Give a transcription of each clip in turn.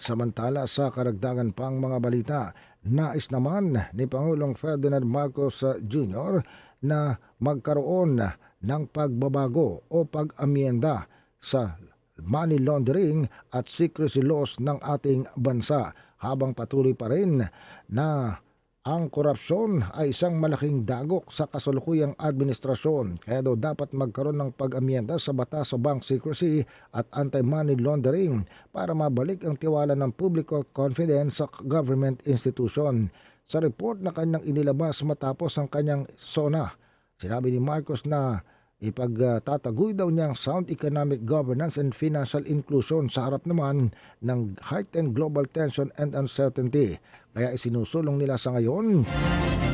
Samantala sa karagdagan pang mga balita, nais naman ni Pangulong Ferdinand Marcos Jr. na magkaroon ng pagbabago o pag-amyenda sa money laundering at secrecy laws ng ating bansa habang patuloy pa rin na ang korupsyon ay isang malaking dagok sa kasalukuyang administrasyon, kaya daw dapat magkaroon ng pag-amyenda sa batas sa bank secrecy at anti-money laundering para mabalik ang tiwala ng publiko confidence sa government institution. Sa report na kanyang inilabas matapos ang kanyang SONA, sinabi ni Marcos na ipagtataguyod daw niya ang sound economic governance and financial inclusion sa harap naman ng heightened global tension and uncertainty. Kaya isinusulong nila sa ngayon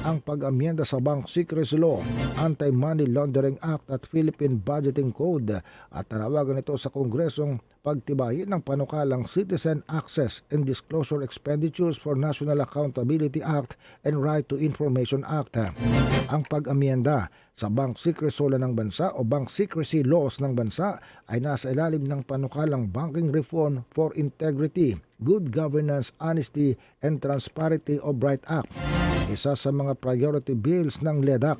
ang pag-amyenda sa Bank Secrecy Law, Anti-Money Laundering Act at Philippine Budgeting Code at tanawagan ito sa Kongresong pagtibayin ng panukalang Citizen Access and Disclosure Expenditures for National Accountability Act and Right to Information Act. Ang pag-amyenda sa Bank Secrecy Law ng bansa o Bank Secrecy Laws ng bansa ay nasa ilalim ng panukalang Banking Reform for Integrity, Good Governance, Honesty, and Transparency o BRIGHT Act, isa sa mga priority bills ng LEDAC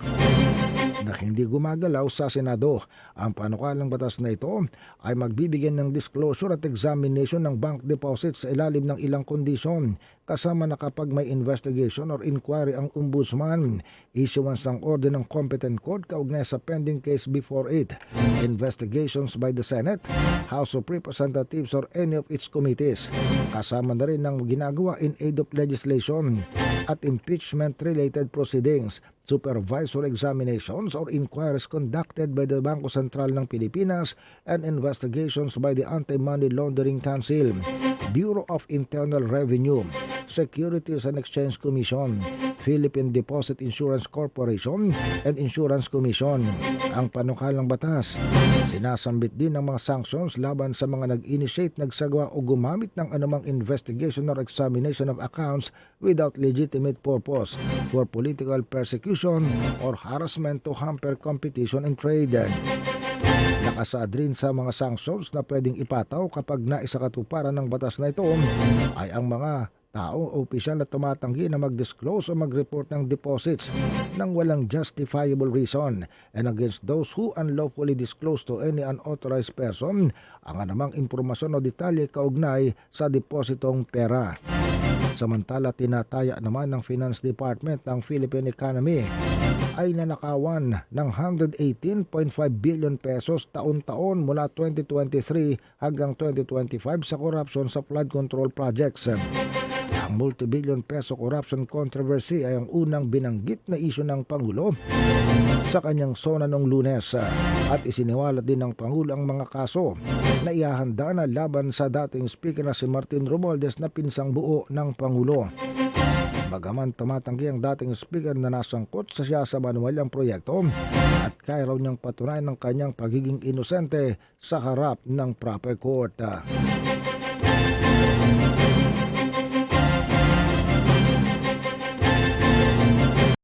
na hindi gumagalaw sa Senado. Ang panukalang batas na ito ay magbibigyan ng disclosure at examination ng bank deposits sa ilalim ng ilang kondisyon, kasama na kapag may investigation or inquiry ang ombudsman, issuance ng order ng competent court kaugnay sa pending case before it, investigations by the Senate, House of Representatives or any of its committees, kasama na rin ng ginagawa in aid of legislation at impeachment-related proceedings, supervisory examinations or inquiries conducted by the Bangko Sentral ng Pilipinas and investigations by the Anti-Money Laundering Council, Bureau of Internal Revenue, Securities and Exchange Commission, Philippine Deposit Insurance Corporation and Insurance Commission. Ang panukalang batas, sinasambit din ng mga sanctions laban sa mga nag-initiate, nagsagawa o gumamit ng anumang investigation or examination of accounts without legitimate purpose for political persecution or harassment to hamper competition and trade. Nakasaad rin sa mga sanctions na pwedeng ipataw kapag naisakatuparan ng batas na ito ay ang mga tao o opisyal na tumatanggi na mag-disclose o mag-report ng deposits nang walang justifiable reason, and against those who unlawfully disclose to any unauthorized person ang anumang impormasyon o detalye kaugnay sa depositong pera. Samantala, tinataya naman ng Finance Department ng Philippine economy ay nanakawan ng 118.5 billion pesos taon-taon mula 2023 hanggang 2025 sa corruption sa flood control projects. Ang multi-billion peso corruption controversy ay ang unang binanggit na isyu ng Pangulo sa kanyang SONA noong Lunes at isiniwalat din ng Pangulo ang mga kaso na ihahanda na laban sa dating speaker na si Martin Romualdez na pinsang buo ng Pangulo. Bagaman tumatanggi ang dating speaker na nasangkot sa siya sa manuwalang proyekto at kaya raw niyang patunayan ng kanyang pagiging inosente sa harap ng proper court.